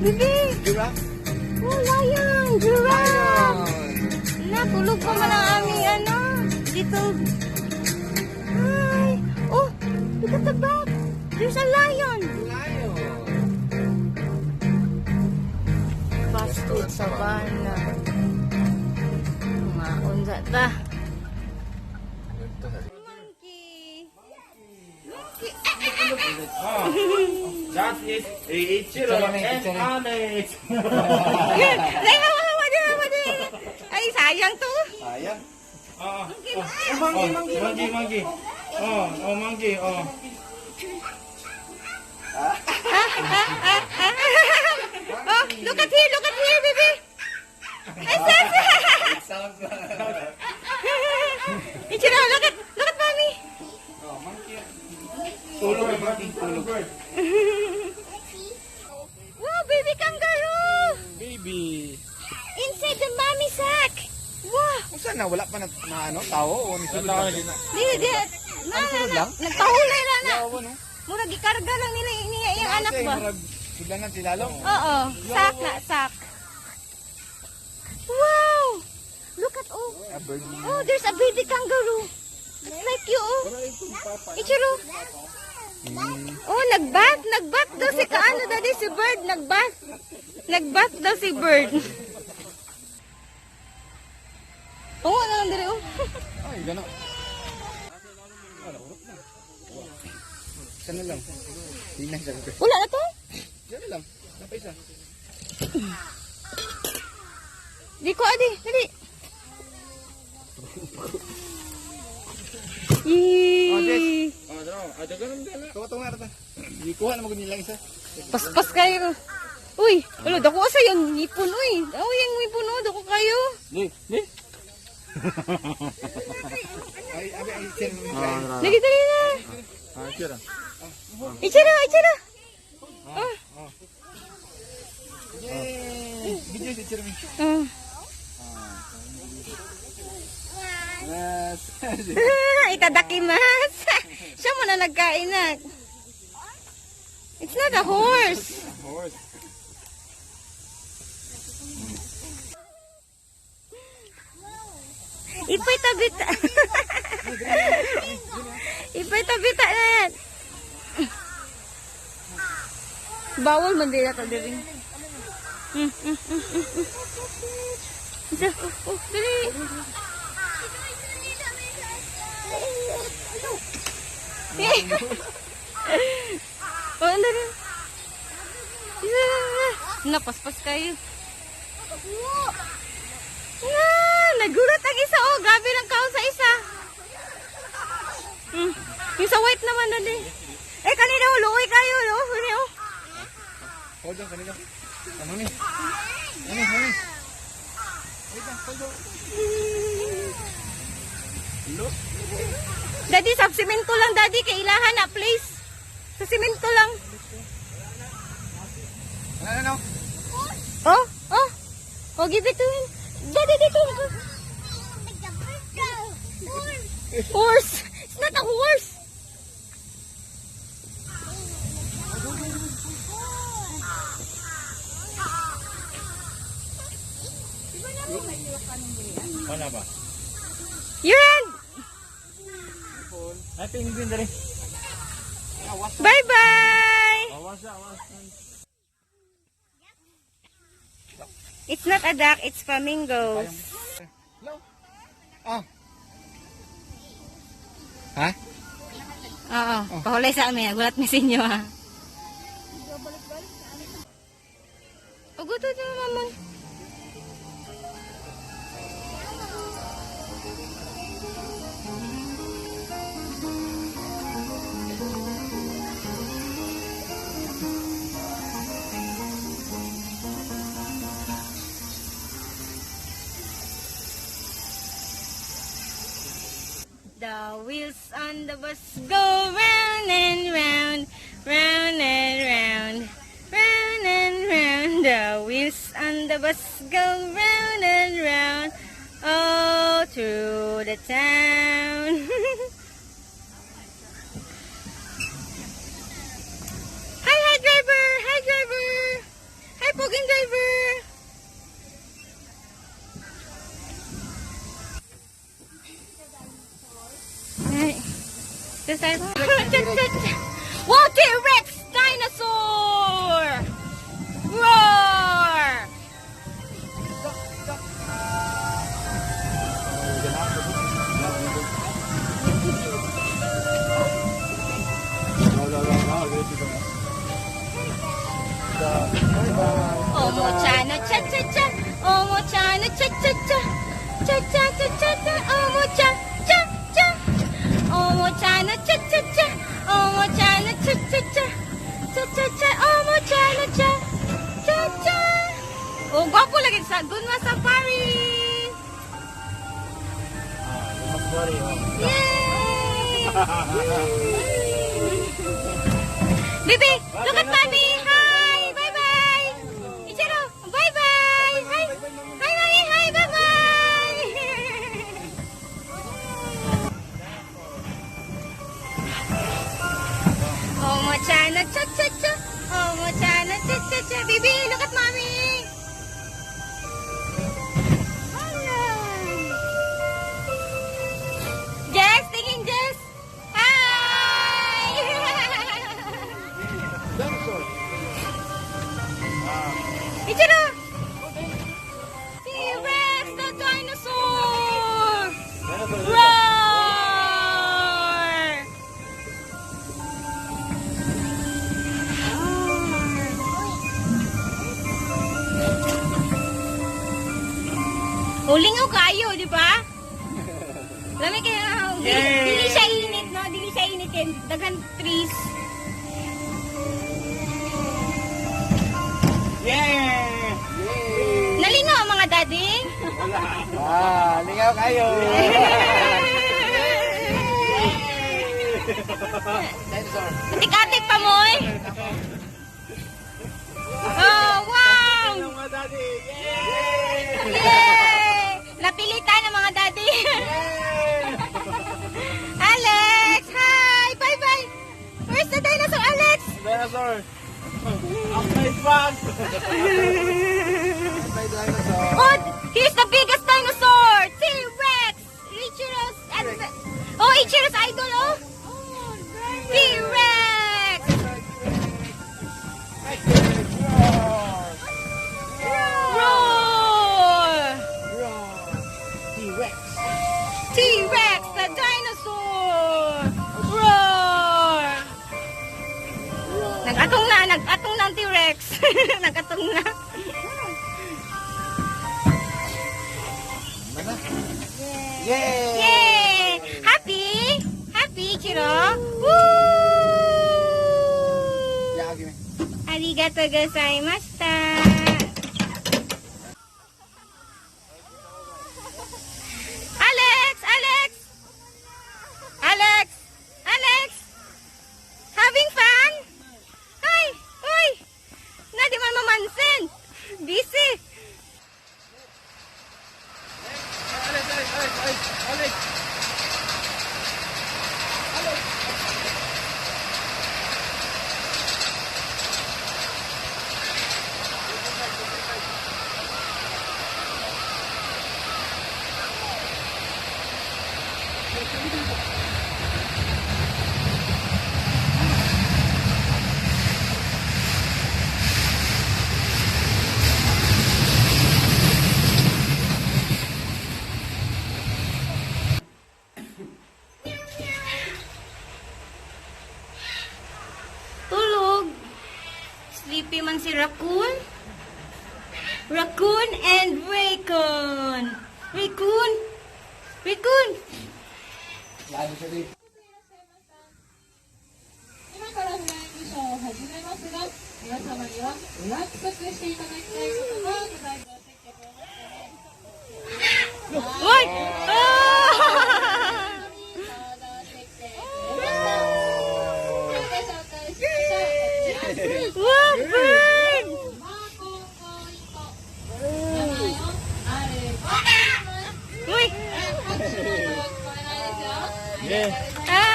Bibi! Giraffe? Oh, lion! Giraffe! Nakulog pa man ang aming dito. Hi! Oh, look at the back! There's a lion! Fast food savannah. Mga unsa ta. Monkey! Monkey! That is Ichiro and Alex. Ay, sayang to. Sayang. Monkey. Monkey. Oh, look at here, baby. Ichiro, look at mommy. Monkey. Tulog. Wow, baby kangaroo. Baby. Inside the mommy sack. Wow. Kung saan na? Wala pa na tao? O nisulod lang? Di. Nagpahulay lang na. Murag ikarga lang nila yung anak ba? Sudanan si Lalong? Oo. Sak. Wow. Look at oh, there's a baby kangaroo. It's like you Ichiro. Oh, nagbat daw si daddy si bird, nagbat daw si bird. Oo, ano lang dire Ay, gano'n. Sana lang. Tingnan sa ko. Wala na to? Sana lang. Napay isa. Di ko adi, dali. Yee. Ada ganun gana. Tuwa nga rata. Ikuha na mo nilang isa. Paspas kayo. Uy, wala dako sa yung ngipon uy. Yung ngipon dako kayo. Ni. Ay, chen. Lagi dali na. Tira. Ichiro. Yay! Video si Chermi. Yes. Itadakimasu. Siya mo na nagkain na. It's not a horse. Horse. Ipay tabita. Ipay tabita na yan. Bawal man din natin din. Dali. Oh, ano rin? Napaspas kayo. Nagulat ang isa. Oh, grabe lang kao sa isa. Yung sa white naman dali. Kanina luoy kayo. Hold on, kanina. Ano ni? Look. Daddy, sa simento lang, daddy. Kailangan na, please. Sa simento lang. Ano? Oh, give it to him. Daddy, dito. Horse. It's not a horse. Mana ba? Your hand. Ay, penguin dali. Bye-bye. Awas. It's not a duck, it's flamingos. Hello? Ha? Oo, pahulay sa amin. Gulat mi sa inyo ha. Gusto na naman. The wheels on the bus go round and round, round and round, round and round. The wheels on the bus go round and round, all through the town. Hi, driver! Hi, driver! Hi po! Wow, T-Rex dinosaur! Roar! Omo-chan, cha-cha-cha. Omo-chan, cha-cha-cha. Cha-cha-cha-cha. Omo-chan, cha-cha. Omo-chan, cha-cha-cha. Omo-chan, cha-cha-cha. Cha-cha-cha. Omo-chan, cha-cha-cha. Oh, gwapo lagi sa Gunma Safari. Yay! Baby, look at mommy. Hi, bye-bye. Ichiro, bye-bye. Hi, hi, mommy. Hi, bye-bye. Omo-chan, cha-cha-cha. Omo-chan, cha-cha-cha. Baby, look at mommy. Jess, tingin Jess. Hi. Ichiro. T-Rex, the dinosaur. Roar. Ulingaw kayo, di ba? Lamig kayo. Dili siya init, no? Dili siya init yan. Dagan trees. Yeah! Nalingaw ang mga daddy? Lingaw kayo. Atik-atik pa mo eh. Oh, wow! Mga daddy. Yay! Napilitan ng mga daddy. Alex! Hi! Bye-bye! Where's the dinosaur, Alex? Dinosaur. Outside bag. Outside dinosaur. Oh, here's the biggest dinosaur! T-Rex! Ichiro's... Oh, Ichiro's idol, oh! T-Rex! Roar! T-Rex. T-Rex, the dinosaur! Roar! Nag-atong na ang T-Rex. Nag-atong na. Yay! Yay! Happy? Happy, Chiro? Woo! Yeah, give me. Arigatou Gozaimashita. Alex! Alex! Alex! Alex! Having fun? Hi! Uy! Na di man mamansin. Busy. Alex! Tulog. Sleepy man si Raccoon. Raccoon and Raycon. Raccoon. Raccoon. 今からフライングショーを始めますが、皆様にはお約束していただきたいことがございます。Uy! Ah! Wow, bird! Uy! Yeah. Hi!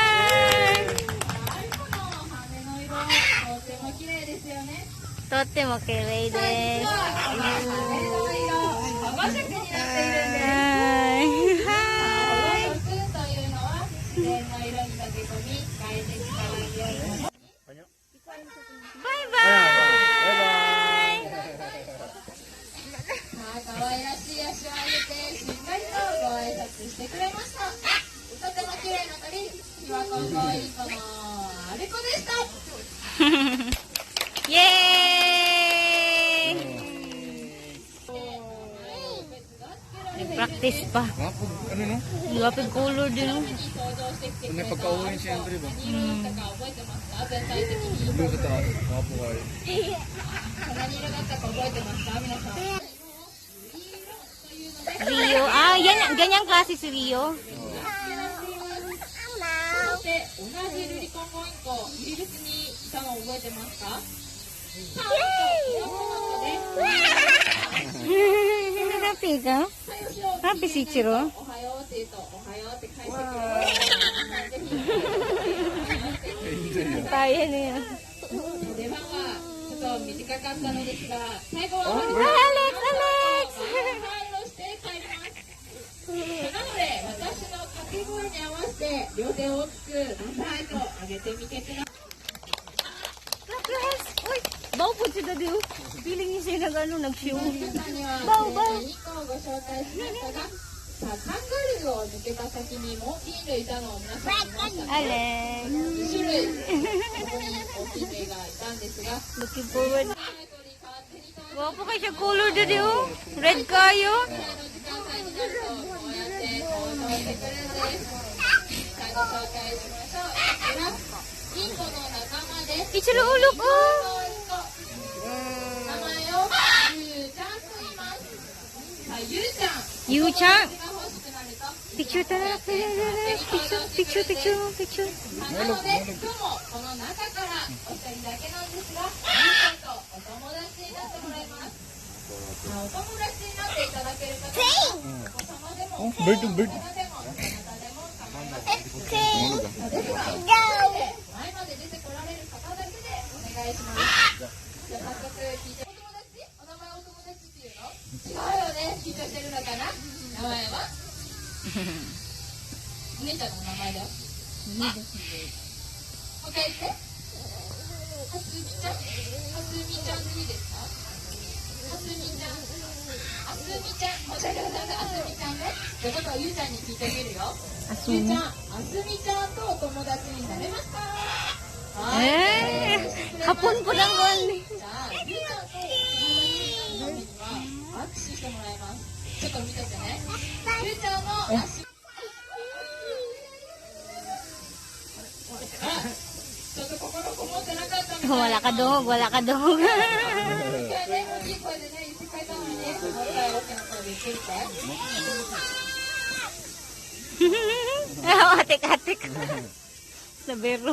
とっても綺麗です。はい。してくれました。とても綺麗な鳥、ひわこんこいい子のあれこでした。イエーイ! Nag-practice pa. Wapo, ano no? Lapid color din. No? May pagka-uwi siya yung trip. Blue sa taas. Wapo kayo. Rio. Ah, yan, ganyang klase si Rio. そして同じルリコンゴインコ、イギリスにいたのを覚えてますか？Happy ka? Happy si Ichiro? おはようって言うと、おはようって返してくれる。 Tayo na yan. 出番はちょっと短かったのですが、最後はAlex! 配慮して帰ります。なので、私の掛け声に合わせて両手を大きくバンバイと上げてみてください。 Uy! Baw po siya dati. Feeling niya siya nag-show. 皆さんには、バウバウニコをご紹介しましたが、さあ、カンガルーを抜けた先にもう金類いたのを皆さん見ましたね。 Alex! 2種類、ここに大きい類がいたんですが、 Looking forward. Baw po kayo siya color dati oh. Red kayo. 時間帯になると、こうやって登場してくるんです。最後紹介しましょう。インコの仲間です。 Ichiro, look oh! 名前をゆうちゃんと言います。さあ、ゆうちゃん。 You chan. が欲しくなると、 Picture tara. Picture. なので、今日もこの中からお一人だけなんですが、ゆうちゃんとお友達になってもらいます。さあ、お友達になっていただける方は、お子様でも、Bird to bird. 大人でも、どなたでも構いません。 Ano ba? ですが、前まで出てこられる方だけでお願いします。じゃあ早速聞いて、お友達？お名前お友達っていうの？違うよね。緊張してるのかな？名前は？お姉ちゃんの名前だよ。もう一回言って。はすみちゃん？はすみちゃんでいいですか？はすみちゃん。あすみちゃん。申し訳ございません。あすみちゃんね。じゃあちょっとゆうちゃんに聞いてみるよ。ゆうちゃん、あすみちゃんとお友達になれますか？はい。 Hapon po lang kon. じゃあ、ゆうちゃんとお友達になるためには握手してもらいます。ちょっと見ててね。ゆうちゃんの足。ちょっと心こもってなかったみたい。 Wala ka dog. 一回ね、大きい声でね、言ってくれたのにね、もう一回大きな声で言ってみて。 Atik-atik. Sabero.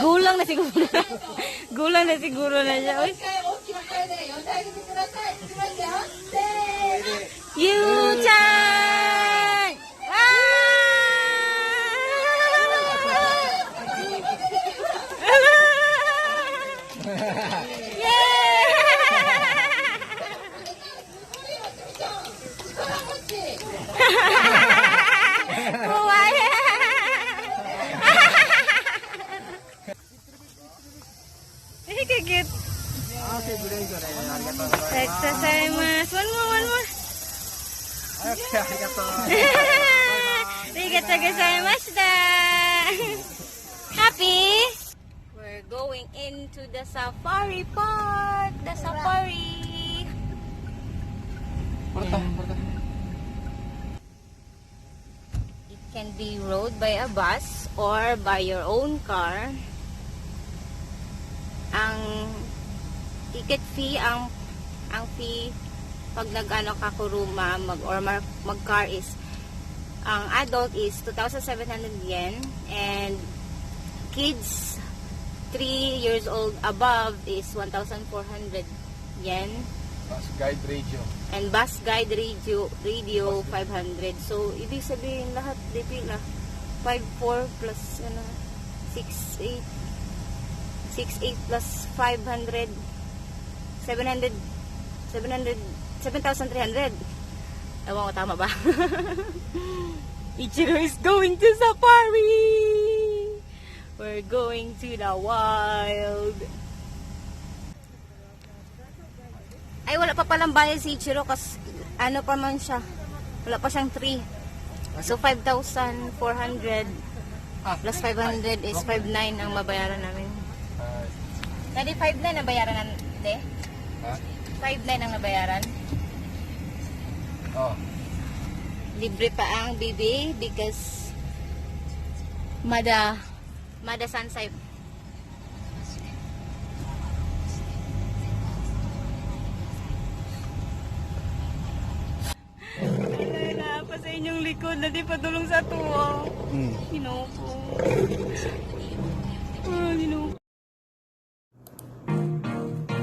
Gulang na siguro. Gulang na siguro na siya. もう一回大きな声で呼んであげてください。いきますよ。せーの。 You chan! Cute. Okay, Arigatou Exercise. One more. Okay, arigatou. Arigatou Gozaimashita. Happy? We're going into the safari park. The safari. Porta. It can be rode by a bus or by your own car. Ang ticket fee, ang fee pag nag-ano ka kuruma mag-car is, ang adult is 2,700 yen and kids 3 years old above is 1,400 yen. Bus guide radio. And bus guide radio 500. So, ibig sabihin lahat, di pila. 5,400 plus 6,800 plus 500 7,300. Ewan ko, tama ba? Ichiro is going to safari! We're going to the wild. Ay, wala pa palang bayad si Ichiro kasi ano pa man siya. Wala pa siyang 3. So 5,400 plus 500 is 5,900 ang mabayaran namin. Daddy, 5,900 ang bayaran natin? Ha? 5,900 ang nabayaran? Oh. Libre pa ang bibi because Mada Sansay. Wala pa sa inyong likod na di patulong sa tuwa. Hinoko. Hinoko.